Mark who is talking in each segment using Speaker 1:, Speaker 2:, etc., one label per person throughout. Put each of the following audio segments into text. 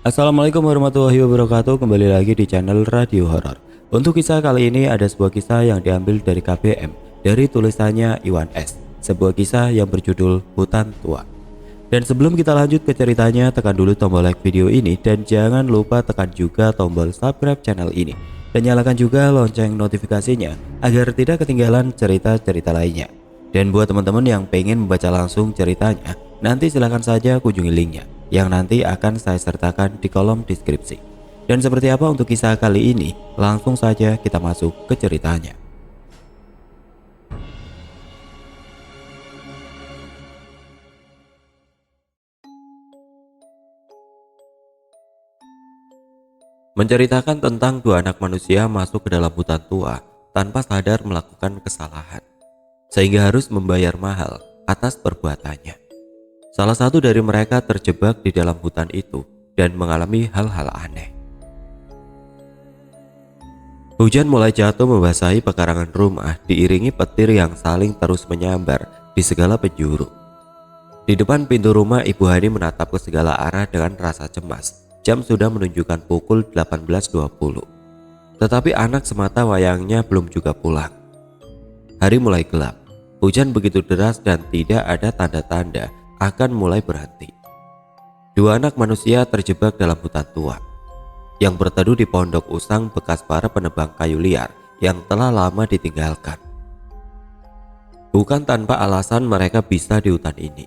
Speaker 1: Assalamualaikum warahmatullahi wabarakatuh. Kembali lagi di channel Radio Horor. Untuk kisah kali ini ada sebuah kisah yang diambil dari KBM, dari tulisannya Iwan S. Sebuah kisah yang berjudul Hutan Tua. Dan sebelum kita lanjut ke ceritanya, tekan dulu tombol like video ini dan jangan lupa tekan juga tombol subscribe channel ini dan nyalakan juga lonceng notifikasinya agar tidak ketinggalan cerita-cerita lainnya. Dan buat teman-teman yang pengen membaca langsung ceritanya, nanti silahkan saja kunjungi linknya yang nanti akan saya sertakan di kolom deskripsi. Dan seperti apa untuk kisah kali ini, langsung saja kita masuk ke ceritanya. Menceritakan tentang dua anak manusia masuk ke dalam hutan tua tanpa sadar melakukan kesalahan, sehingga harus membayar mahal atas perbuatannya. Salah satu dari mereka terjebak di dalam hutan itu dan mengalami hal-hal aneh. Hujan mulai jatuh membasahi pekarangan rumah diiringi petir yang saling terus menyambar di segala penjuru. Di depan pintu rumah, Ibu Hani menatap ke segala arah dengan rasa cemas. Jam sudah menunjukkan pukul 18.20. Tetapi anak semata wayangnya belum juga pulang. Hari mulai gelap. Hujan begitu deras dan tidak ada tanda-tanda akan mulai berhenti. Dua anak manusia terjebak dalam hutan tua yang berteduh di pondok usang bekas para penebang kayu liar yang telah lama ditinggalkan. Bukan tanpa alasan mereka bisa di hutan ini.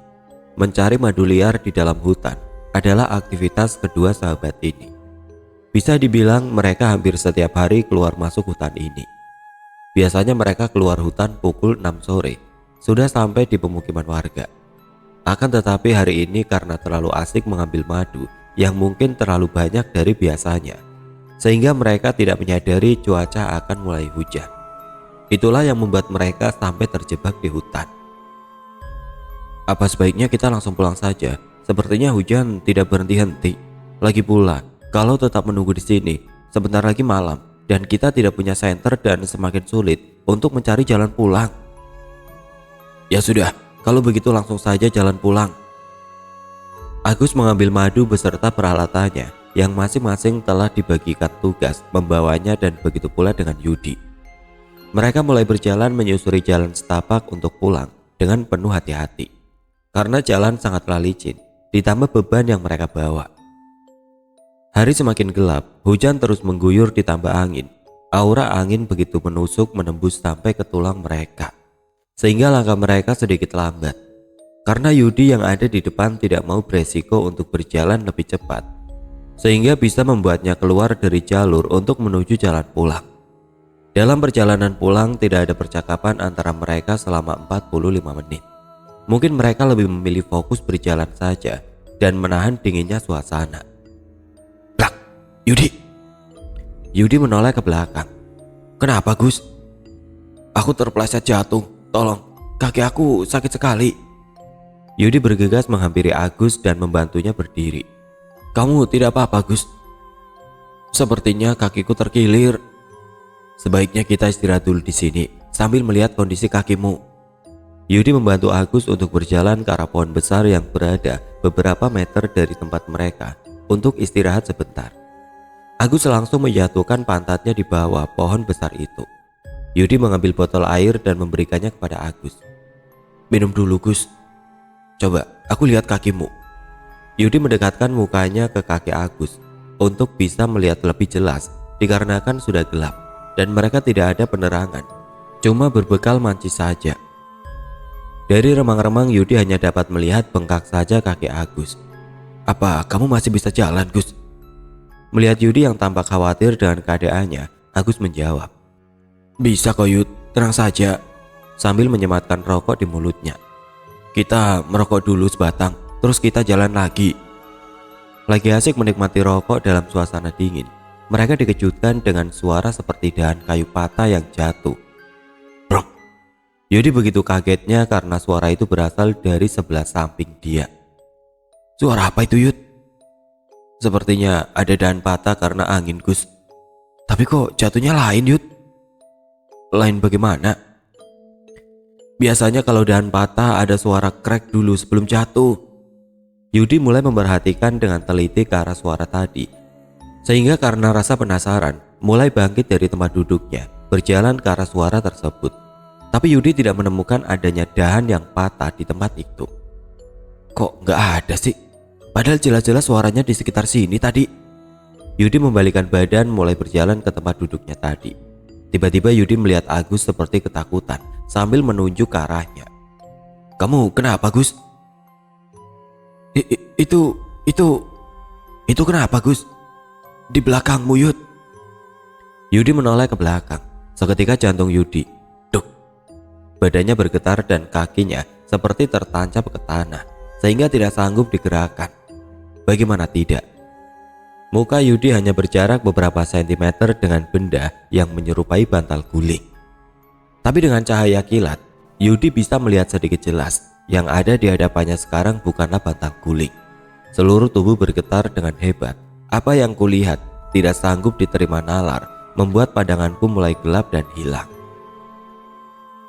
Speaker 1: Mencari madu liar di dalam hutan adalah aktivitas kedua sahabat ini. Bisa dibilang mereka hampir setiap hari keluar masuk hutan ini. Biasanya mereka keluar hutan pukul 6 sore, sudah sampai di pemukiman warga. Akan tetapi hari ini karena terlalu asik mengambil madu yang mungkin terlalu banyak dari biasanya, sehingga mereka tidak menyadari cuaca akan mulai hujan. Itulah yang membuat mereka sampai terjebak di hutan. Apa sebaiknya kita langsung pulang saja? Sepertinya hujan tidak berhenti-henti. Lagi pula, kalau tetap menunggu di sini, sebentar lagi malam dan kita tidak punya senter dan semakin sulit untuk mencari jalan pulang. Ya sudah, kalau begitu langsung saja jalan pulang. Agus mengambil madu beserta peralatannya yang masing-masing telah dibagikan tugas membawanya dan begitu pula dengan Yudi. Mereka mulai berjalan menyusuri jalan setapak untuk pulang dengan penuh hati-hati. Karena jalan sangatlah licin, ditambah beban yang mereka bawa. Hari semakin gelap, hujan terus mengguyur ditambah angin. Aura angin begitu menusuk menembus sampai ke tulang mereka, sehingga langkah mereka sedikit lambat. Karena Yudi yang ada di depan tidak mau beresiko untuk berjalan lebih cepat, sehingga bisa membuatnya keluar dari jalur untuk menuju jalan pulang. Dalam perjalanan pulang tidak ada percakapan antara mereka selama 45 menit. Mungkin mereka lebih memilih fokus berjalan saja dan menahan dinginnya suasana. Blak, Yudi. Yudi menoleh ke belakang. Kenapa, Gus? Aku terpeleset jatuh. Tolong, kaki aku sakit sekali. Yudi bergegas menghampiri Agus dan membantunya berdiri. Kamu tidak apa-apa, Gus? Sepertinya kakiku terkilir. Sebaiknya kita istirahat dulu di sini sambil melihat kondisi kakimu. Yudi membantu Agus untuk berjalan ke arah pohon besar yang berada beberapa meter dari tempat mereka untuk istirahat sebentar. Agus langsung menjatuhkan pantatnya di bawah pohon besar itu. Yudi mengambil botol air dan memberikannya kepada Agus. Minum dulu, Gus. Coba, aku lihat kakimu. Yudi mendekatkan mukanya ke kaki Agus untuk bisa melihat lebih jelas dikarenakan sudah gelap dan mereka tidak ada penerangan, cuma berbekal mancis saja. Dari remang-remang Yudi hanya dapat melihat bengkak saja kaki Agus. Apa kamu masih bisa jalan, Gus? Melihat Yudi yang tampak khawatir dengan keadaannya, Agus menjawab. Bisa kok, Yud, tenang saja. Sambil menyematkan rokok di mulutnya. Kita merokok dulu sebatang, terus kita jalan lagi. Lagi asik menikmati rokok dalam suasana dingin, mereka dikejutkan dengan suara seperti dahan kayu patah yang jatuh. Brok. Yudi begitu kagetnya karena suara itu berasal dari sebelah samping dia. Suara apa itu, Yud? Sepertinya ada dahan patah karena angin, Gus. Tapi kok jatuhnya lain, Yud? Lain bagaimana? Biasanya kalau dahan patah ada suara krek dulu sebelum jatuh. Yudi mulai memperhatikan dengan teliti ke arah suara tadi. Sehingga karena rasa penasaran, mulai bangkit dari tempat duduknya, berjalan ke arah suara tersebut. Tapi Yudi tidak menemukan adanya dahan yang patah di tempat itu. Kok nggak ada sih? Padahal jelas-jelas suaranya di sekitar sini tadi. Yudi membalikkan badan mulai berjalan ke tempat duduknya tadi. Tiba-tiba Yudi melihat Agus seperti ketakutan sambil menunjuk ke arahnya. Kamu kenapa, Gus? Itu kenapa, Gus? Di belakangmu, Yud. Yudi menoleh ke belakang. Seketika jantung Yudi, duk. Badannya bergetar dan kakinya seperti tertancap ke tanah sehingga tidak sanggup digerakkan. Bagaimana tidak? Muka Yudi hanya berjarak beberapa sentimeter dengan benda yang menyerupai bantal guling. Tapi dengan cahaya kilat, Yudi bisa melihat sedikit jelas yang ada di hadapannya sekarang bukanlah bantal guling. Seluruh tubuh bergetar dengan hebat. Apa yang kulihat tidak sanggup diterima nalar, membuat pandanganku mulai gelap dan hilang.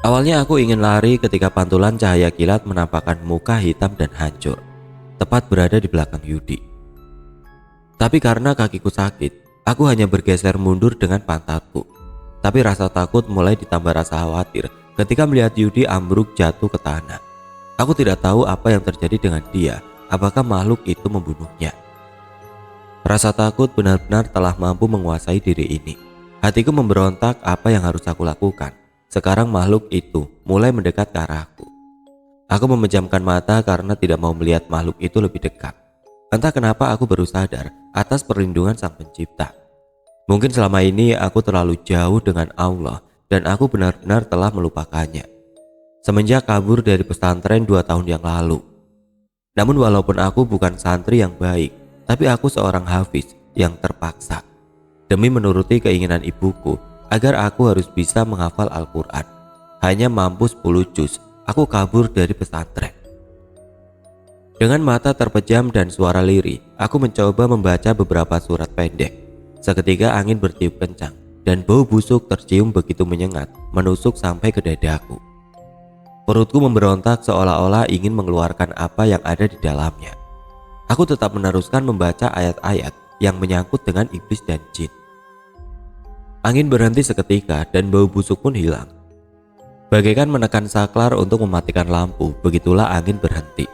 Speaker 1: Awalnya aku ingin lari ketika pantulan cahaya kilat menampakkan muka hitam dan hancur, tepat berada di belakang Yudi. Tapi karena kakiku sakit, aku hanya bergeser mundur dengan pantatku. Tapi rasa takut mulai ditambah rasa khawatir ketika melihat Yudi ambruk jatuh ke tanah. Aku tidak tahu apa yang terjadi dengan dia, apakah makhluk itu membunuhnya. Rasa takut benar-benar telah mampu menguasai diri ini. Hatiku memberontak apa yang harus aku lakukan. Sekarang makhluk itu mulai mendekat ke arahku. Aku memejamkan mata karena tidak mau melihat makhluk itu lebih dekat. Entah kenapa aku baru sadar atas perlindungan Sang Pencipta. Mungkin selama ini aku terlalu jauh dengan Allah dan aku benar-benar telah melupakannya. Semenjak kabur dari pesantren 2 tahun yang lalu. Namun walaupun aku bukan santri yang baik, tapi aku seorang hafiz yang terpaksa. Demi menuruti keinginan ibuku agar aku harus bisa menghafal Al-Quran. Hanya mampu 10 juz, aku kabur dari pesantren. Dengan mata terpejam dan suara lirih, aku mencoba membaca beberapa surat pendek. Seketika angin bertiup kencang dan bau busuk tercium begitu menyengat, menusuk sampai ke dadaku. Perutku memberontak seolah-olah ingin mengeluarkan apa yang ada di dalamnya. Aku tetap meneruskan membaca ayat-ayat yang menyangkut dengan iblis dan jin. Angin berhenti seketika dan bau busuk pun hilang. Bagaikan menekan saklar untuk mematikan lampu, begitulah angin berhenti.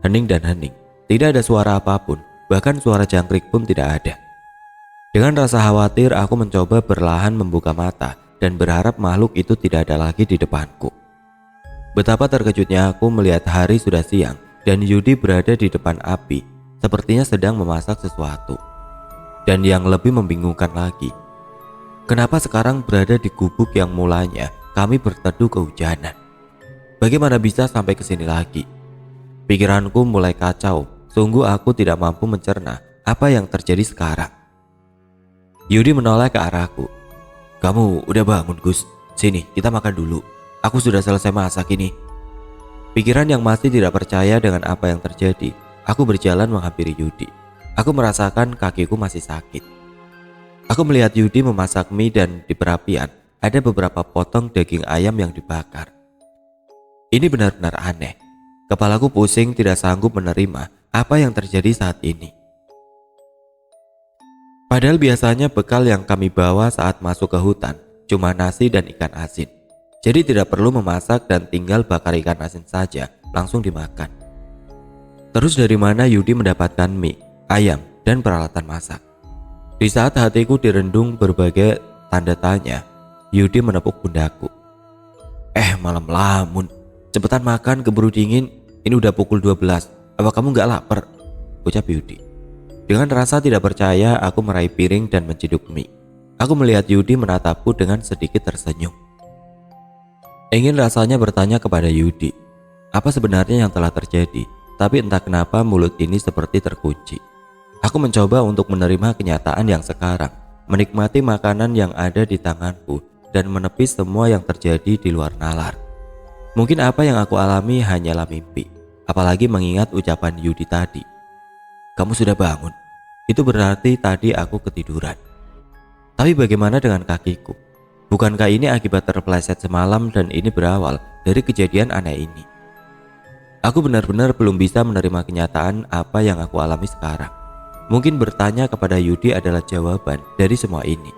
Speaker 1: Hening dan hening, tidak ada suara apapun, bahkan suara jangkrik pun tidak ada. Dengan rasa khawatir, aku mencoba perlahan membuka mata dan berharap makhluk itu tidak ada lagi di depanku. Betapa terkejutnya aku melihat hari sudah siang dan Yudi berada di depan api, sepertinya sedang memasak sesuatu. Dan yang lebih membingungkan lagi, kenapa sekarang berada di gubuk yang mulanya kami berteduh kehujanan? Bagaimana bisa sampai ke sini lagi? Pikiranku mulai kacau, sungguh aku tidak mampu mencerna apa yang terjadi sekarang. Yudi menoleh ke arahku. Kamu udah bangun, Gus? Sini, kita makan dulu. Aku sudah selesai masak ini. Pikiran yang masih tidak percaya dengan apa yang terjadi, aku berjalan menghampiri Yudi. Aku merasakan kakiku masih sakit. Aku melihat Yudi memasak mie dan di perapian ada beberapa potong daging ayam yang dibakar. Ini benar-benar aneh. Kepalaku pusing tidak sanggup menerima apa yang terjadi saat ini. Padahal biasanya bekal yang kami bawa saat masuk ke hutan cuma nasi dan ikan asin. Jadi tidak perlu memasak dan tinggal bakar ikan asin saja, langsung dimakan. Terus dari mana Yudi mendapatkan mie, ayam, dan peralatan masak? Di saat hatiku direndung berbagai tanda tanya, Yudi menepuk pundakku. Malam lamun, cepetan makan keburu dingin, ini udah pukul 12, apa kamu gak lapar? Ucap Yudi. Dengan rasa tidak percaya, aku meraih piring dan menciduk mie. Aku melihat Yudi menatapku dengan sedikit tersenyum. Ingin rasanya bertanya kepada Yudi, apa sebenarnya yang telah terjadi, tapi entah kenapa mulut ini seperti terkunci. Aku mencoba untuk menerima kenyataan yang sekarang, menikmati makanan yang ada di tanganku, dan menepis semua yang terjadi di luar nalar. Mungkin apa yang aku alami hanyalah mimpi, apalagi mengingat ucapan Yudi tadi. Kamu sudah bangun, itu berarti tadi aku ketiduran. Tapi bagaimana dengan kakiku? Bukankah ini akibat terpeleset semalam dan ini berawal dari kejadian aneh ini? Aku benar-benar belum bisa menerima kenyataan apa yang aku alami sekarang. Mungkin bertanya kepada Yudi adalah jawaban dari semua ini.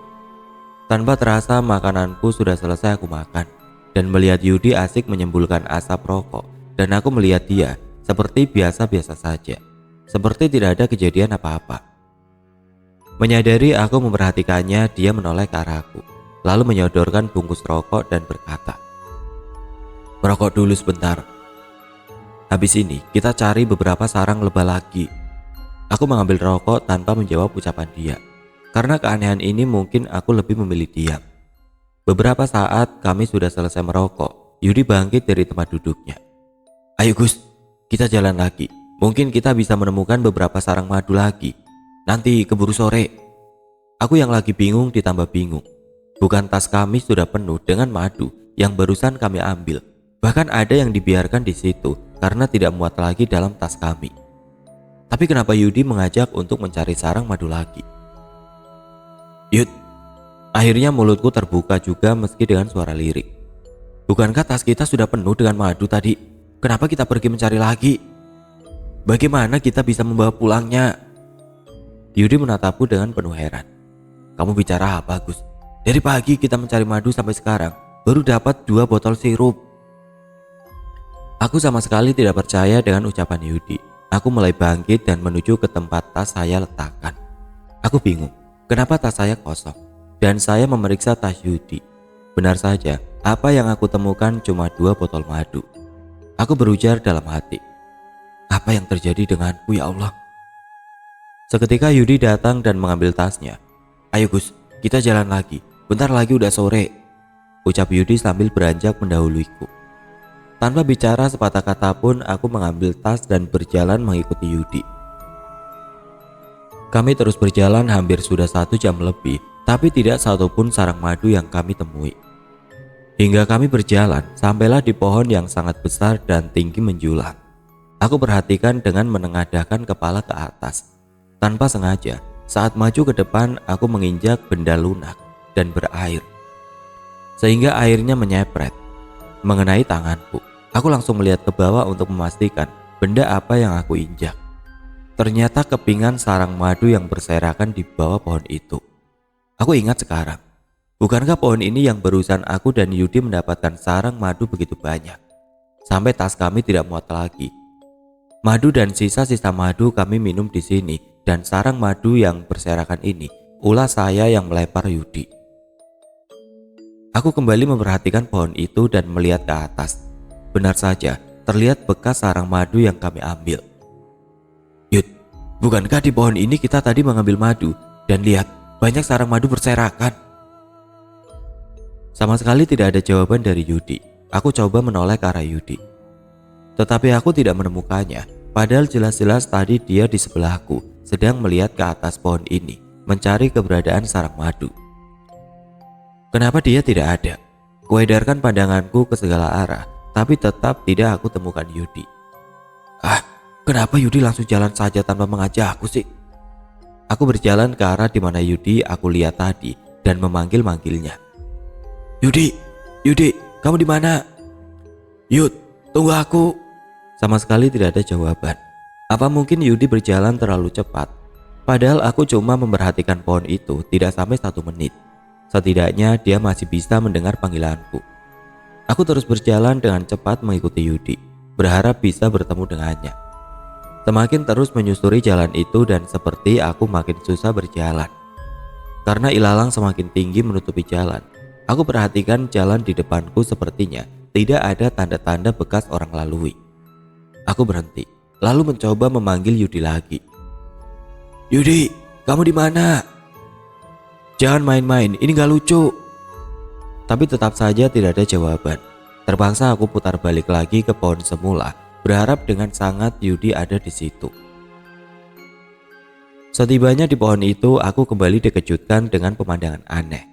Speaker 1: Tanpa terasa makananku sudah selesai aku makan, dan melihat Yudi asik menyembulkan asap rokok, dan aku melihat dia seperti biasa-biasa saja, seperti tidak ada kejadian apa-apa. Menyadari aku memperhatikannya, dia menoleh ke arahku, lalu menyodorkan bungkus rokok dan berkata, "Merokok dulu sebentar. Habis ini kita cari beberapa sarang lebah lagi." Aku mengambil rokok tanpa menjawab ucapan dia. Karena keanehan ini mungkin aku lebih memilih diam. Beberapa saat kami sudah selesai merokok, Yudi bangkit dari tempat duduknya. "Ayo Gus, kita jalan lagi. Mungkin kita bisa menemukan beberapa sarang madu lagi. Nanti keburu sore." Aku yang lagi bingung ditambah bingung. Bukan tas kami sudah penuh dengan madu yang barusan kami ambil. Bahkan ada yang dibiarkan di situ karena tidak muat lagi dalam tas kami. Tapi kenapa Yudi mengajak untuk mencari sarang madu lagi? "Yud," akhirnya mulutku terbuka juga meski dengan suara lirik. "Bukankah tas kita sudah penuh dengan madu tadi? Kenapa kita pergi mencari lagi? Bagaimana kita bisa membawa pulangnya?" Yudi menatapku dengan penuh heran. "Kamu bicara apa, Gus? Dari pagi kita mencari madu sampai sekarang baru dapat 2 botol sirup." Aku sama sekali tidak percaya dengan ucapan Yudi. Aku mulai bangkit dan menuju ke tempat tas saya letakkan. Aku bingung. Kenapa tas saya kosong? Dan saya memeriksa tas Yudi. Benar saja, apa yang aku temukan cuma 2 botol madu. Aku berujar dalam hati, "Apa yang terjadi denganku ya Allah?" Seketika Yudi datang dan mengambil tasnya. "Ayo Gus, kita jalan lagi. Bentar lagi udah sore," ucap Yudi sambil beranjak mendahuluiku. Tanpa bicara sepatah kata pun aku mengambil tas dan berjalan mengikuti Yudi. Kami terus berjalan hampir sudah 1 jam lebih, tapi tidak satupun sarang madu yang kami temui. Hingga kami berjalan, sampailah di pohon yang sangat besar dan tinggi menjulang. Aku perhatikan dengan menengadahkan kepala ke atas. Tanpa sengaja, saat maju ke depan aku menginjak benda lunak dan berair. Sehingga airnya menyepret, mengenai tanganku. Aku langsung melihat ke bawah untuk memastikan benda apa yang aku injak. Ternyata kepingan sarang madu yang berserakan di bawah pohon itu. Aku ingat sekarang, bukankah pohon ini yang barusan aku dan Yudi mendapatkan sarang madu begitu banyak, sampai tas kami tidak muat lagi. Madu dan sisa-sisa madu kami minum di sini, dan sarang madu yang berserakan ini ulah saya yang melempar Yudi. Aku kembali memperhatikan pohon itu dan melihat ke atas. Benar saja, terlihat bekas sarang madu yang kami ambil. "Yud, bukankah di pohon ini kita tadi mengambil madu? Dan lihat, banyak sarang madu berserakan." Sama sekali tidak ada jawaban dari Yudi. Aku coba menoleh ke arah Yudi, tetapi aku tidak menemukannya. Padahal jelas-jelas tadi dia di sebelahku, sedang melihat ke atas pohon ini, mencari keberadaan sarang madu. Kenapa dia tidak ada? Kuedarkan pandanganku ke segala arah, tapi tetap tidak aku temukan Yudi. Kenapa Yudi langsung jalan saja tanpa mengajak aku sih? Aku berjalan ke arah di mana Yudi aku lihat tadi dan memanggil-manggilnya. "Yudi, Yudi, kamu di mana? Yud, tunggu aku." Sama sekali tidak ada jawaban. Apa mungkin Yudi berjalan terlalu cepat? Padahal aku cuma memperhatikan pohon itu tidak sampai 1 menit. Setidaknya dia masih bisa mendengar panggilanku. Aku terus berjalan dengan cepat mengikuti Yudi, berharap bisa bertemu dengannya. Semakin terus menyusuri jalan itu dan seperti aku makin susah berjalan. Karena ilalang semakin tinggi menutupi jalan, aku perhatikan jalan di depanku sepertinya tidak ada tanda-tanda bekas orang lalui. Aku berhenti, lalu mencoba memanggil Yudi lagi. "Yudi, kamu di mana? Jangan main-main, ini gak lucu." Tapi tetap saja tidak ada jawaban. Terpaksa aku putar balik lagi ke pohon semula, berharap dengan sangat Yudi ada di situ. Setibanya di pohon itu, aku kembali dikejutkan dengan pemandangan aneh.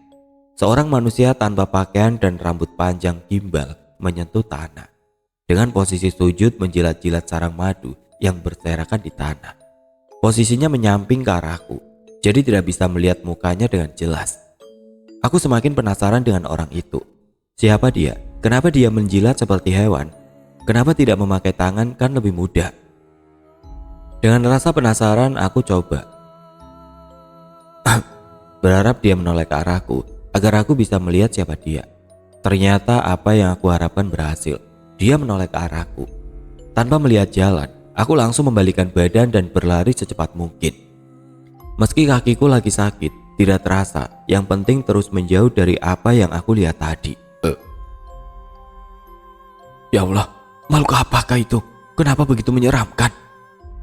Speaker 1: Seorang manusia tanpa pakaian dan rambut panjang gimbal menyentuh tanah, dengan posisi sujud menjilat-jilat sarang madu yang berserakan di tanah. Posisinya menyamping ke arahku, jadi tidak bisa melihat mukanya dengan jelas. Aku semakin penasaran dengan orang itu. Siapa dia? Kenapa dia menjilat seperti hewan? Kenapa tidak memakai tangan, kan lebih mudah? Dengan rasa penasaran aku coba. Berharap dia menoleh ke arahku agar aku bisa melihat siapa dia. Ternyata apa yang aku harapkan berhasil. Dia menoleh ke arahku. Tanpa melihat jalan, aku langsung membalikan badan dan berlari secepat mungkin. Meski kakiku lagi sakit, tidak terasa. Yang penting terus menjauh dari apa yang aku lihat tadi. Ya Allah, makhluk apakah itu? Kenapa begitu menyeramkan?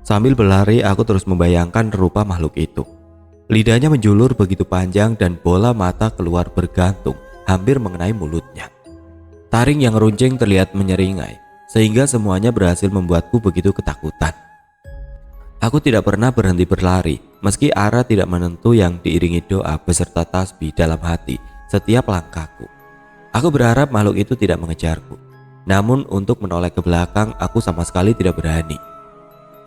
Speaker 1: Sambil berlari, aku terus membayangkan rupa makhluk itu. Lidahnya menjulur begitu panjang dan bola mata keluar bergantung, hampir mengenai mulutnya. Taring yang runcing terlihat menyeringai, sehingga semuanya berhasil membuatku begitu ketakutan. Aku tidak pernah berhenti berlari, meski arah tidak menentu yang diiringi doa beserta tasbih dalam hati setiap langkahku. Aku berharap makhluk itu tidak mengejarku. Namun untuk menoleh ke belakang aku sama sekali tidak berani.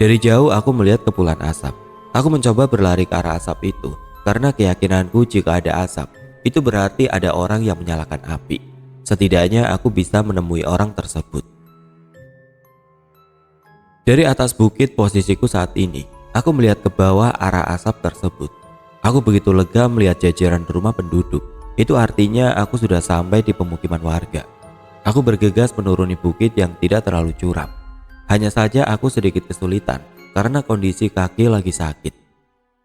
Speaker 1: Dari jauh aku melihat kepulan asap. Aku mencoba berlari ke arah asap itu karena keyakinanku jika ada asap itu berarti ada orang yang menyalakan api. Setidaknya aku bisa menemui orang tersebut. Dari atas bukit posisiku saat ini, aku melihat ke bawah arah asap tersebut. Aku begitu lega melihat jajaran rumah penduduk. Itu artinya aku sudah sampai di pemukiman warga. Aku bergegas menuruni bukit yang tidak terlalu curam. Hanya saja aku sedikit kesulitan karena kondisi kaki lagi sakit.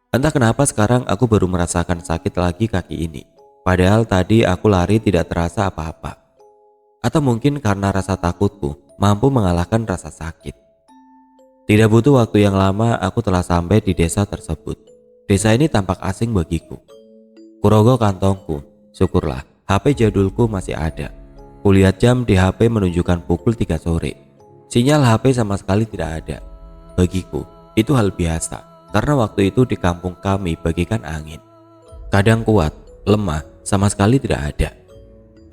Speaker 1: Entah kenapa sekarang aku baru merasakan sakit lagi kaki ini. Padahal tadi aku lari tidak terasa apa-apa. Atau mungkin karena rasa takutku mampu mengalahkan rasa sakit. Tidak butuh waktu yang lama aku telah sampai di desa tersebut. Desa ini tampak asing bagiku. Kurogoh kantongku, syukurlah HP jadulku masih ada. Kulihat jam di HP menunjukkan pukul 3 sore. Sinyal HP sama sekali tidak ada. Bagiku, itu hal biasa karena waktu itu di kampung kami bagikan angin. Kadang kuat, lemah, sama sekali tidak ada.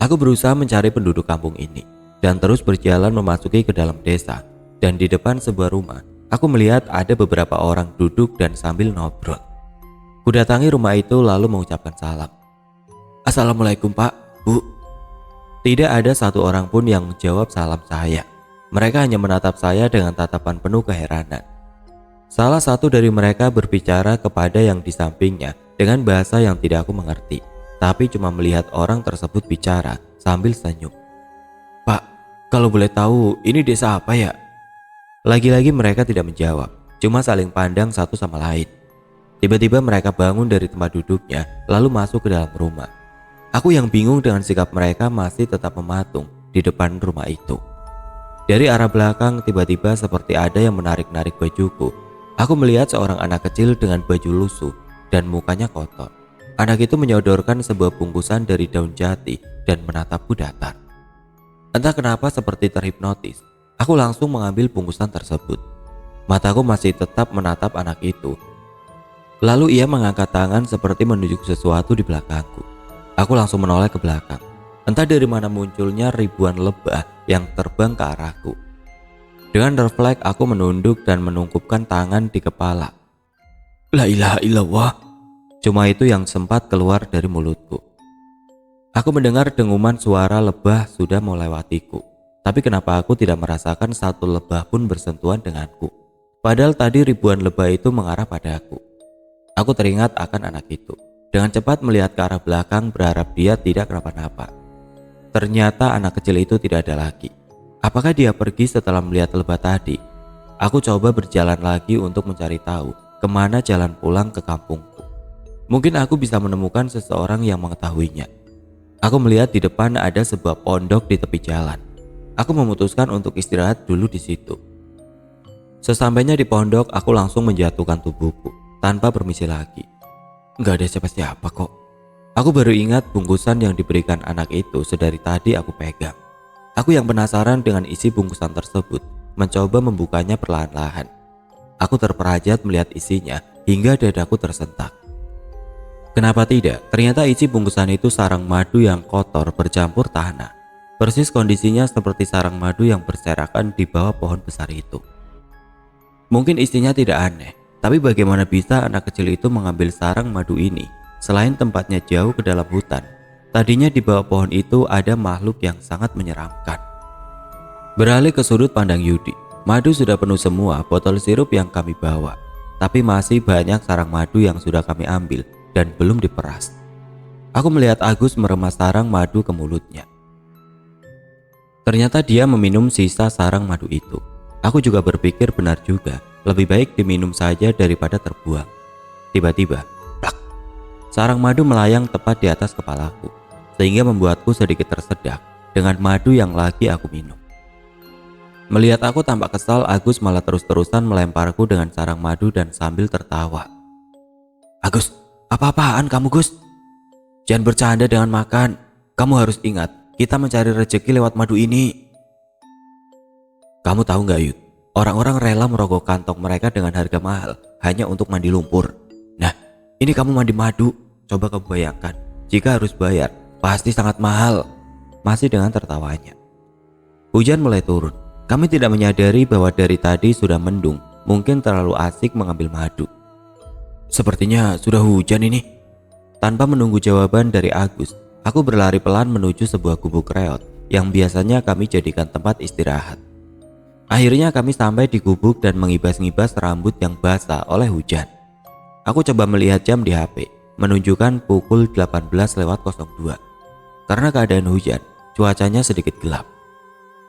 Speaker 1: Aku berusaha mencari penduduk kampung ini dan terus berjalan memasuki ke dalam desa. Dan di depan sebuah rumah, aku melihat ada beberapa orang duduk dan sambil ngobrol. Kudatangi rumah itu lalu mengucapkan salam. Assalamualaikum Pak, Bu. Tidak ada satu orang pun yang menjawab salam saya. Mereka hanya menatap saya dengan tatapan penuh keheranan. Salah satu dari mereka berbicara kepada yang di sampingnya dengan bahasa yang tidak aku mengerti, tapi cuma melihat orang tersebut bicara sambil senyum. Pak, kalau boleh tahu ini desa apa ya? Lagi-lagi mereka tidak menjawab, cuma saling pandang satu sama lain. Tiba-tiba mereka bangun dari tempat duduknya lalu masuk ke dalam rumah. Aku yang bingung dengan sikap mereka masih tetap mematung di depan rumah itu. Dari arah belakang tiba-tiba seperti ada yang menarik-narik bajuku. Aku melihat seorang anak kecil dengan baju lusuh dan mukanya kotor. Anak itu menyodorkan sebuah bungkusan dari daun jati dan menatapku datar. Entah kenapa seperti terhipnotis, aku langsung mengambil bungkusan tersebut. Mataku masih tetap menatap anak itu. Lalu ia mengangkat tangan seperti menunjuk sesuatu di belakangku. Aku langsung menoleh ke belakang. Entah dari mana munculnya ribuan lebah yang terbang ke arahku. Dengan refleks aku menunduk dan menungkupkan tangan di kepala. La ilaha illallah. Cuma itu yang sempat keluar dari mulutku. Aku mendengar denguman suara lebah sudah melewatiku. Tapi kenapa aku tidak merasakan satu lebah pun bersentuhan denganku? Padahal tadi ribuan lebah itu mengarah padaku. Aku teringat akan anak itu. Dengan cepat melihat ke arah belakang berharap dia tidak kenapa-napa. Ternyata anak kecil itu tidak ada lagi. Apakah dia pergi setelah melihat lebah tadi? Aku coba berjalan lagi untuk mencari tahu kemana jalan pulang ke kampungku. Mungkin aku bisa menemukan seseorang yang mengetahuinya. Aku melihat di depan ada sebuah pondok di tepi jalan. Aku memutuskan untuk istirahat dulu di situ. Sesampainya di pondok, aku langsung menjatuhkan tubuhku tanpa permisi lagi. Gak ada siapa-siapa kok. Aku baru ingat bungkusan yang diberikan anak itu sedari tadi aku pegang. Aku yang penasaran dengan isi bungkusan tersebut mencoba membukanya perlahan-lahan. Aku terperajat melihat isinya hingga dadaku tersentak. Kenapa tidak? Ternyata isi bungkusan itu sarang madu yang kotor bercampur tanah. Persis kondisinya seperti sarang madu yang berserakan di bawah pohon besar itu. Mungkin isinya tidak aneh. Tapi bagaimana bisa anak kecil itu mengambil sarang madu ini selain tempatnya jauh ke dalam hutan? Tadinya di bawah pohon itu ada makhluk yang sangat menyeramkan. Beralih ke sudut pandang Yudi. Madu sudah penuh semua botol sirup yang kami bawa. Tapi masih banyak sarang madu yang sudah kami ambil dan belum diperas. Aku melihat Agus meremas sarang madu ke mulutnya. Ternyata dia meminum sisa sarang madu itu. Aku juga berpikir benar juga, lebih baik diminum saja daripada terbuang. Tiba-tiba, plak, sarang madu melayang tepat di atas kepalaku, sehingga membuatku sedikit tersedak dengan madu yang lagi aku minum. Melihat aku tampak kesal, Agus malah terus-terusan melemparku dengan sarang madu dan sambil tertawa. Agus, apa-apaan kamu Gus? Jangan bercanda dengan makan. Kamu harus ingat, kita mencari rezeki lewat madu ini. Kamu tahu gak Yud, orang-orang rela merogoh kantong mereka dengan harga mahal hanya untuk mandi lumpur. Nah, ini kamu mandi madu. Coba kamu bayangkan, jika harus bayar, pasti sangat mahal. Masih dengan tertawanya. Hujan mulai turun. Kami tidak menyadari bahwa dari tadi sudah mendung, mungkin terlalu asik mengambil madu. Sepertinya sudah hujan ini. Tanpa menunggu jawaban dari Agus, aku berlari pelan menuju sebuah gubuk reot yang biasanya kami jadikan tempat istirahat. Akhirnya kami sampai di gubuk dan mengibas-ngibas rambut yang basah oleh hujan. Aku coba melihat jam di HP, menunjukkan pukul 18:02. Karena keadaan hujan, cuacanya sedikit gelap.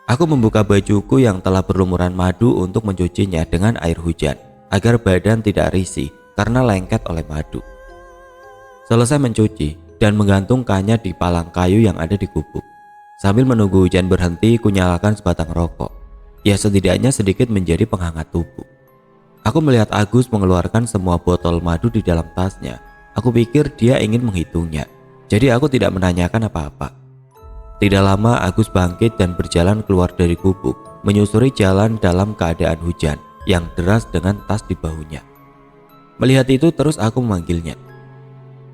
Speaker 1: Aku membuka bajuku yang telah berlumuran madu untuk mencucinya dengan air hujan agar badan tidak risih karena lengket oleh madu. Selesai mencuci dan menggantungkannya di palang kayu yang ada di gubuk. Sambil menunggu hujan berhenti, kunyalakan sebatang rokok. Ya setidaknya sedikit menjadi penghangat tubuh. Aku melihat Agus mengeluarkan semua botol madu di dalam tasnya. Aku pikir dia ingin menghitungnya. Jadi aku tidak menanyakan apa-apa. Tidak lama Agus bangkit dan berjalan keluar dari gubuk, menyusuri jalan dalam keadaan hujan yang deras dengan tas di bahunya. Melihat itu terus aku memanggilnya.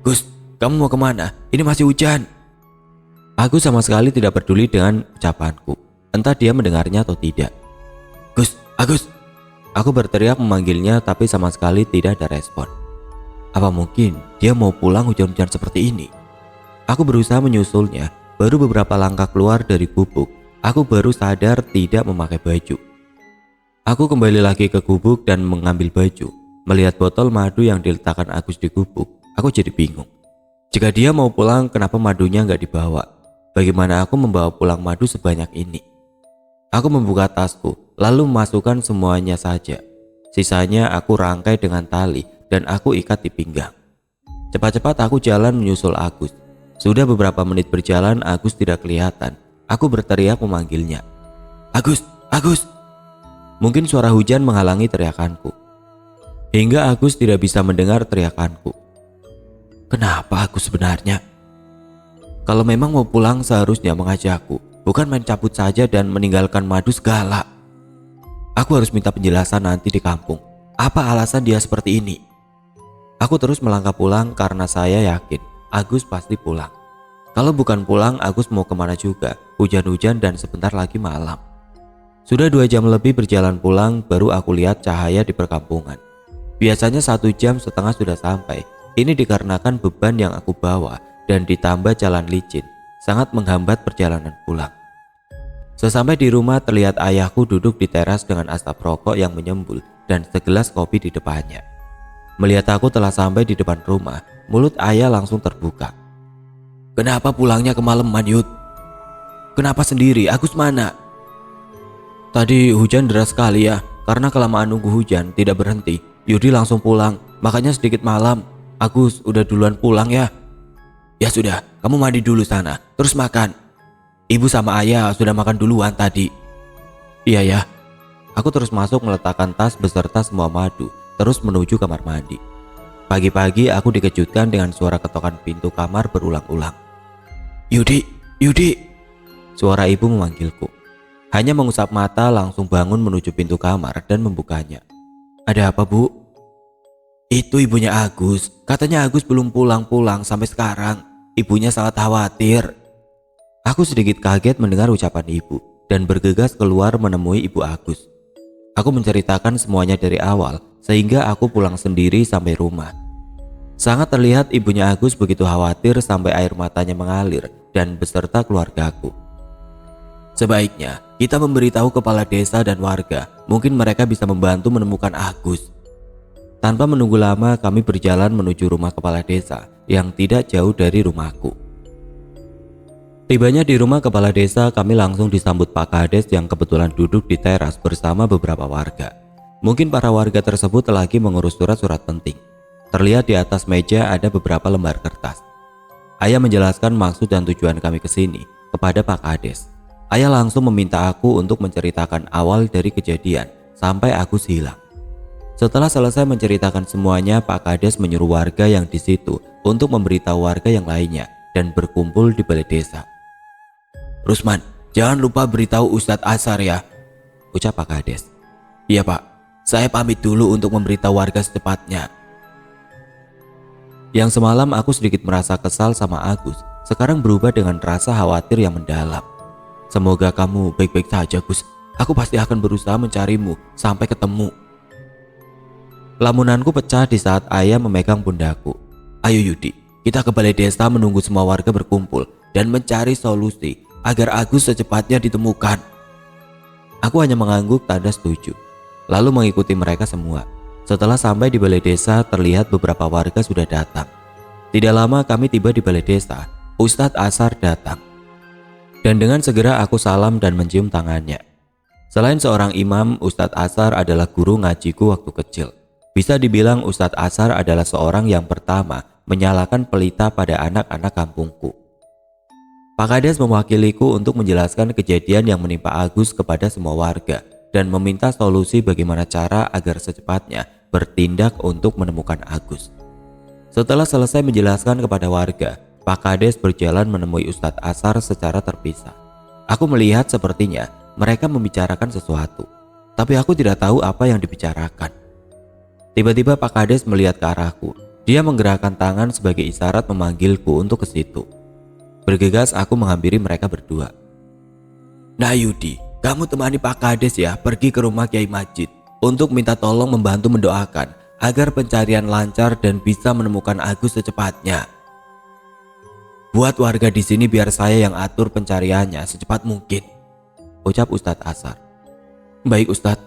Speaker 1: Gus, kamu mau kemana? Ini masih hujan. Agus sama sekali tidak peduli dengan ucapanku. Entah dia mendengarnya atau tidak. Gus, Agus. Aku berteriak memanggilnya tapi sama sekali tidak ada respon. Apa mungkin dia mau pulang hujan-hujan seperti ini? Aku berusaha menyusulnya. Baru beberapa langkah keluar dari gubuk, aku baru sadar tidak memakai baju. Aku kembali lagi ke gubuk dan mengambil baju. Melihat botol madu yang diletakkan Agus di gubuk, aku jadi bingung. Jika dia mau pulang, kenapa madunya nggak dibawa? Bagaimana aku membawa pulang madu sebanyak ini? Aku membuka tasku, lalu memasukkan semuanya saja. Sisanya aku rangkai dengan tali dan aku ikat di pinggang. Cepat-cepat aku jalan menyusul Agus. Sudah beberapa menit berjalan, Agus tidak kelihatan. Aku berteriak memanggilnya. Agus, Agus. Mungkin suara hujan menghalangi teriakanku. Hingga Agus tidak bisa mendengar teriakanku. Kenapa Agus sebenarnya? Kalau memang mau pulang seharusnya mengajakku, bukan main cabut saja dan meninggalkan madu segala. Aku harus minta penjelasan nanti di kampung. Apa alasan dia seperti ini? Aku terus melangkah pulang karena saya yakin Agus pasti pulang. Kalau bukan pulang, Agus mau kemana juga? Hujan-hujan dan sebentar lagi malam. Sudah 2 jam lebih berjalan pulang, baru aku lihat cahaya di perkampungan. Biasanya 1,5 jam sudah sampai. Ini dikarenakan beban yang aku bawa dan ditambah jalan licin, sangat menghambat perjalanan pulang. Sesampai di rumah terlihat ayahku duduk di teras dengan asap rokok yang menyembul dan segelas kopi di depannya. Melihat aku telah sampai di depan rumah, mulut ayah langsung terbuka. Kenapa pulangnya kemalaman Yud? Kenapa sendiri? Agus mana? Tadi hujan deras sekali ya, karena kelamaan nunggu hujan tidak berhenti. Yudi langsung pulang, makanya sedikit malam. Agus udah duluan pulang ya. Ya sudah, kamu mandi dulu sana, terus makan. Ibu sama ayah sudah makan duluan tadi. Iya ya. Aku terus masuk meletakkan tas beserta semua madu, terus menuju kamar mandi. Pagi-pagi aku dikejutkan dengan suara ketokan pintu kamar berulang-ulang. Yudi, Yudi. Suara ibu memanggilku. Hanya mengusap mata langsung bangun menuju pintu kamar dan membukanya. Ada apa bu? Itu ibunya Agus. Katanya Agus belum pulang-pulang sampai sekarang. Ibunya sangat khawatir. Aku sedikit kaget mendengar ucapan ibu dan bergegas keluar menemui ibu Agus. Aku menceritakan semuanya dari awal sehingga aku pulang sendiri sampai rumah. Sangat terlihat ibunya Agus begitu khawatir sampai air matanya mengalir dan beserta keluargaku. Sebaiknya kita memberitahu kepala desa dan warga, mungkin mereka bisa membantu menemukan Agus. Tanpa menunggu lama, kami berjalan menuju rumah kepala desa yang tidak jauh dari rumahku. Tibanya di rumah kepala desa, kami langsung disambut Pak Kades yang kebetulan duduk di teras bersama beberapa warga. Mungkin para warga tersebut lagi mengurus surat-surat penting. Terlihat di atas meja ada beberapa lembar kertas. Ayah menjelaskan maksud dan tujuan kami ke sini kepada Pak Kades. Ayah langsung meminta aku untuk menceritakan awal dari kejadian sampai Agus hilang. Setelah selesai menceritakan semuanya, Pak Kades menyuruh warga yang di situ untuk memberitahu warga yang lainnya dan berkumpul di balai desa. "Rusman, jangan lupa beritahu Ustadz Asar ya," ucap Pak Kades. "Iya Pak, saya pamit dulu untuk memberitahu warga secepatnya." Yang semalam aku sedikit merasa kesal sama Agus, sekarang berubah dengan rasa khawatir yang mendalam. "Semoga kamu baik-baik saja, Gus. Aku pasti akan berusaha mencarimu sampai ketemu." Lamunanku pecah di saat ayah memegang pundakku. "Ayo Yudi, kita ke balai desa menunggu semua warga berkumpul dan mencari solusi agar Agus secepatnya ditemukan." Aku hanya mengangguk tanda setuju, lalu mengikuti mereka semua. Setelah sampai di balai desa, terlihat beberapa warga sudah datang. Tidak lama kami tiba di balai desa. Ustadz Asar datang. Dan dengan segera aku salam dan mencium tangannya. Selain seorang imam, Ustadz Asar adalah guru ngajiku waktu kecil. Bisa dibilang Ustadz Asar adalah seorang yang pertama menyalakan pelita pada anak-anak kampungku. Pak Kades mewakiliku untuk menjelaskan kejadian yang menimpa Agus kepada semua warga dan meminta solusi bagaimana cara agar secepatnya bertindak untuk menemukan Agus. Setelah selesai menjelaskan kepada warga, Pak Kades berjalan menemui Ustadz Asar secara terpisah. Aku melihat sepertinya mereka membicarakan sesuatu, tapi aku tidak tahu apa yang dibicarakan. Tiba-tiba Pak Kades melihat ke arahku. Dia menggerakkan tangan sebagai isyarat memanggilku untuk ke situ. Bergegas aku menghampiri mereka berdua. "Nah Yudi, kamu temani Pak Kades ya pergi ke rumah Kiai Majid untuk minta tolong membantu mendoakan agar pencarian lancar dan bisa menemukan Agus secepatnya. Buat warga di sini biar saya yang atur pencariannya secepat mungkin," ucap Ustadz Asar. "Baik Ustadz,"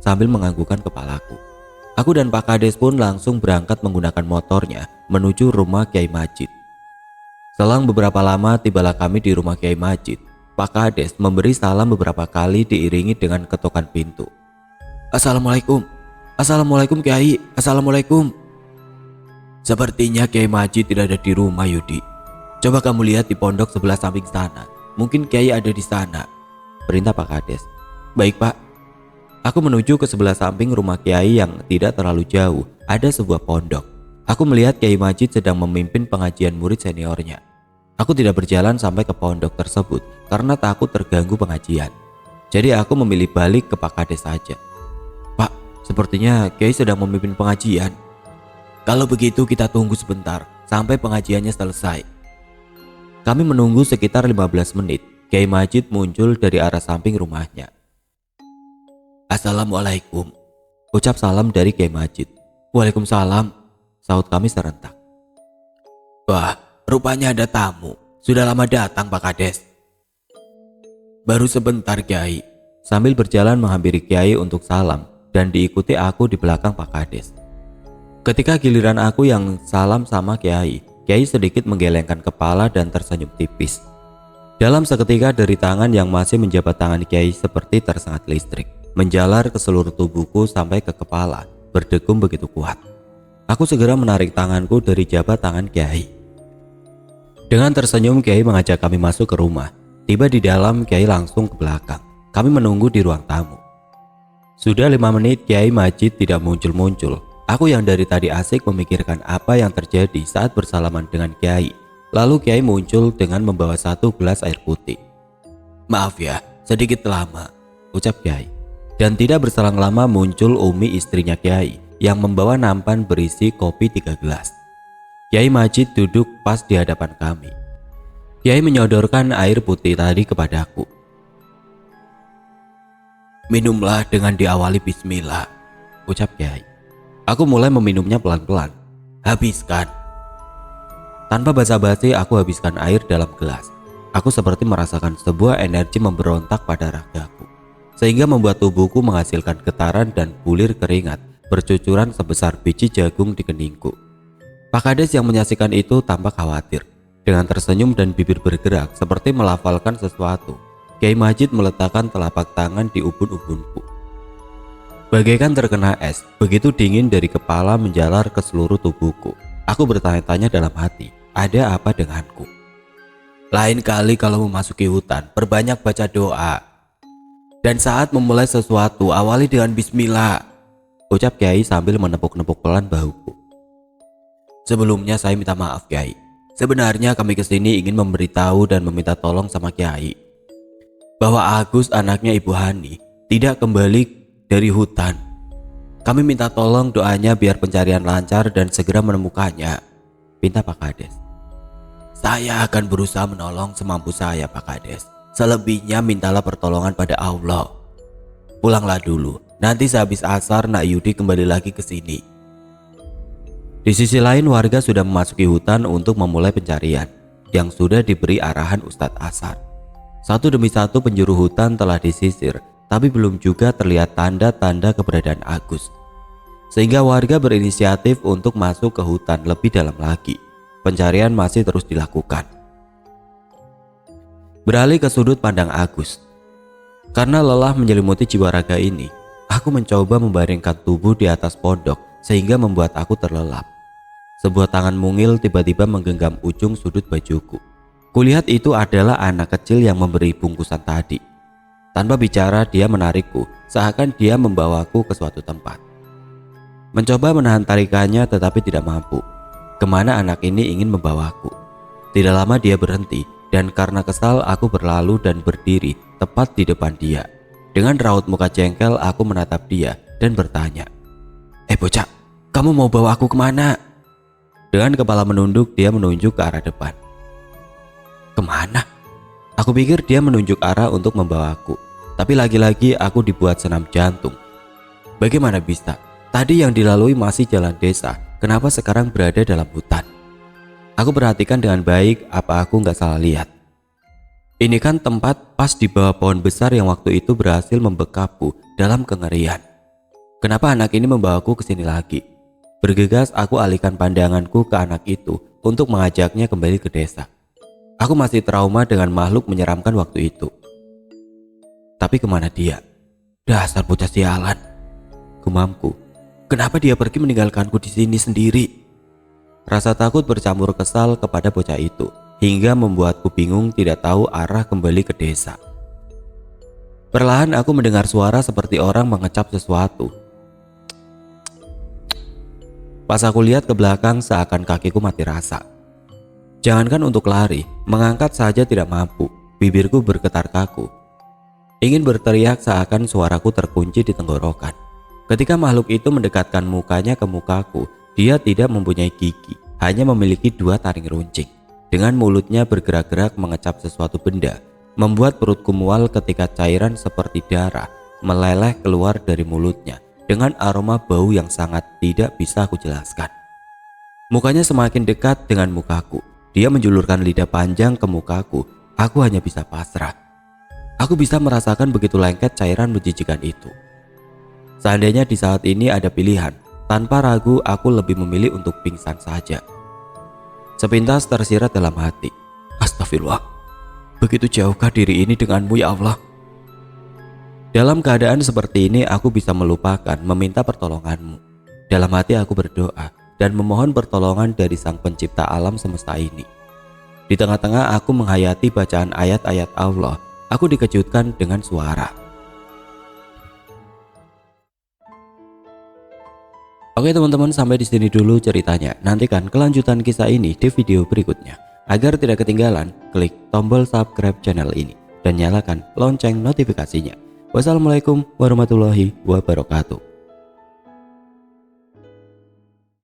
Speaker 1: sambil menganggukkan kepalaku. Aku dan Pak Kades pun langsung berangkat menggunakan motornya menuju rumah Kiai Majid. Selang beberapa lama tibalah kami di rumah Kiai Majid. Pak Kades memberi salam beberapa kali diiringi dengan ketukan pintu. "Assalamualaikum. Assalamualaikum Kiai. Assalamualaikum." "Sepertinya Kiai Majid tidak ada di rumah Yudi. Coba kamu lihat di pondok sebelah samping sana. Mungkin Kiai ada di sana," perintah Pak Kades. "Baik Pak." Aku menuju ke sebelah samping rumah Kiai yang tidak terlalu jauh. Ada sebuah pondok. Aku melihat Kiai Majid sedang memimpin pengajian murid seniornya. Aku tidak berjalan sampai ke pondok tersebut karena takut terganggu pengajian. Jadi aku memilih balik ke Pak Kades saja. "Pak, sepertinya Kiai sedang memimpin pengajian. Kalau begitu kita tunggu sebentar sampai pengajiannya selesai." Kami menunggu sekitar 15 menit. Kiai Majid muncul dari arah samping rumahnya. "Assalamualaikum," ucap salam dari Kiai Majid. "Waalaikumsalam," sahut kami serentak. "Wah, rupanya ada tamu. Sudah lama datang Pak Kades." "Baru sebentar Kiai," sambil berjalan menghampiri Kiai untuk salam dan diikuti aku di belakang Pak Kades. Ketika giliran aku yang salam sama Kiai, Kiai sedikit menggelengkan kepala dan tersenyum tipis. Dalam seketika dari tangan yang masih menjabat tangan Kiai seperti tersengat listrik, menjalar ke seluruh tubuhku sampai ke kepala, berdegum begitu kuat. Aku segera menarik tanganku dari jabat tangan Kiai. Dengan tersenyum Kiai mengajak kami masuk ke rumah. Tiba di dalam, Kiai langsung ke belakang. Kami menunggu di ruang tamu. Sudah 5 menit Kiai Majid tidak muncul-muncul. Aku yang dari tadi asik memikirkan apa yang terjadi saat bersalaman dengan Kiai. Lalu Kiai muncul dengan membawa 1 gelas air putih. "Maaf ya, sedikit lama," ucap Kiai. Dan tidak berselang lama muncul Umi istrinya Kiai yang membawa nampan berisi kopi 3 gelas. Kiai Majid duduk pas di hadapan kami. Kiai menyodorkan air putih tadi kepadaku. "Minumlah dengan diawali bismillah," ucap Kiai. Aku mulai meminumnya pelan-pelan. "Habiskan." Tanpa basa-basi aku habiskan air dalam gelas. Aku aku seperti merasakan sebuah energi memberontak pada ragaku, sehingga membuat tubuhku menghasilkan getaran dan bulir keringat bercucuran sebesar biji jagung di keningku. Pak Kades yang menyaksikan itu tampak khawatir. Dengan tersenyum dan bibir bergerak seperti melafalkan sesuatu, Kiai Majid meletakkan telapak tangan di ubun-ubunku. Bagaikan terkena es, begitu dingin dari kepala menjalar ke seluruh tubuhku. Aku bertanya-tanya dalam hati, ada apa denganku? Lain kali kalau memasuki hutan, perbanyak baca doa. Dan saat memulai sesuatu, awali dengan bismillah, ucap Kiai sambil menepuk-nepuk pelan bahuku. Sebelumnya saya minta maaf Kiai. Sebenarnya kami kesini ingin memberitahu dan meminta tolong sama Kiai bahwa Agus anaknya Ibu Hani tidak kembali dari hutan. Kami minta tolong doanya biar pencarian lancar dan segera menemukannya, pinta Pak Kades. Saya akan berusaha menolong semampu saya Pak Kades. Selebihnya mintalah pertolongan pada Allah. Pulanglah dulu, nanti sehabis asar Nak Yudi kembali lagi ke sini. Di sisi lain warga sudah memasuki hutan untuk memulai pencarian yang sudah diberi arahan Ustadz Asar. Satu demi satu penjuru hutan telah disisir, tapi belum juga terlihat tanda-tanda keberadaan Agus. Sehingga warga berinisiatif untuk masuk ke hutan lebih dalam lagi. Pencarian masih terus dilakukan. Beralih ke sudut pandang Agus. Karena lelah menyelimuti jiwa raga ini, aku mencoba membaringkan tubuh di atas pondok sehingga membuat aku terlelap. Sebuah tangan mungil tiba-tiba menggenggam ujung sudut bajuku. Kulihat itu adalah anak kecil yang memberi bungkusan tadi. Tanpa bicara dia menarikku, seakan dia membawaku ke suatu tempat. Mencoba menahan tarikannya tetapi tidak mampu. Kemana anak ini ingin membawaku? Tidak lama dia berhenti, dan karena kesal aku berlalu dan berdiri tepat di depan dia. Dengan raut muka jengkel aku menatap dia dan bertanya, bocah, kamu mau bawa aku kemana? Dengan kepala menunduk dia menunjuk ke arah depan. Kemana? Aku pikir dia menunjuk arah untuk membawaku, tapi lagi-lagi aku dibuat senam jantung. Bagaimana bisa? Tadi yang dilalui masih jalan desa, kenapa sekarang berada dalam hutan? Aku perhatikan dengan baik apa aku nggak salah lihat. Ini kan tempat pas di bawah pohon besar yang waktu itu berhasil membekapku dalam kengerian. Kenapa anak ini membawaku ke sini lagi? Bergegas aku alihkan pandanganku ke anak itu untuk mengajaknya kembali ke desa. Aku masih trauma dengan makhluk menyeramkan waktu itu. Tapi kemana dia? Dasar bocah sialan, gumamku. Kenapa dia pergi meninggalkanku di sini sendiri? Rasa takut bercampur kesal kepada bocah itu hingga membuatku bingung tidak tahu arah kembali ke desa. Perlahan aku mendengar suara seperti orang mengecap sesuatu. Pas aku lihat ke belakang seakan kakiku mati rasa. Jangankan untuk lari, mengangkat saja tidak mampu. Bibirku bergetar kaku. Ingin berteriak seakan suaraku terkunci di tenggorokan. Ketika makhluk itu mendekatkan mukanya ke mukaku, dia tidak mempunyai gigi, hanya memiliki 2 taring runcing. Dengan mulutnya bergerak-gerak mengecap sesuatu benda, membuat perutku mual ketika cairan seperti darah meleleh keluar dari mulutnya dengan aroma bau yang sangat tidak bisa aku jelaskan. Mukanya semakin dekat dengan mukaku. Dia menjulurkan lidah panjang ke mukaku. Aku hanya bisa pasrah. Aku bisa merasakan begitu lengket cairan menjijikan itu. Seandainya di saat ini ada pilihan, tanpa ragu aku lebih memilih untuk pingsan saja. Sepintas tersirat dalam hati, astagfirullah, begitu jauhkah diri ini denganmu ya Allah? Dalam keadaan seperti ini aku bisa melupakan meminta pertolonganmu. Dalam hati aku berdoa dan memohon pertolongan dari Sang Pencipta alam semesta ini. Di tengah-tengah aku menghayati bacaan ayat-ayat Allah, aku dikejutkan dengan suara. Oke teman-teman, sampai di sini dulu ceritanya. Nantikan kelanjutan kisah ini di video berikutnya. Agar tidak ketinggalan, klik tombol subscribe channel ini dan nyalakan lonceng notifikasinya. Wassalamualaikum warahmatullahi wabarakatuh.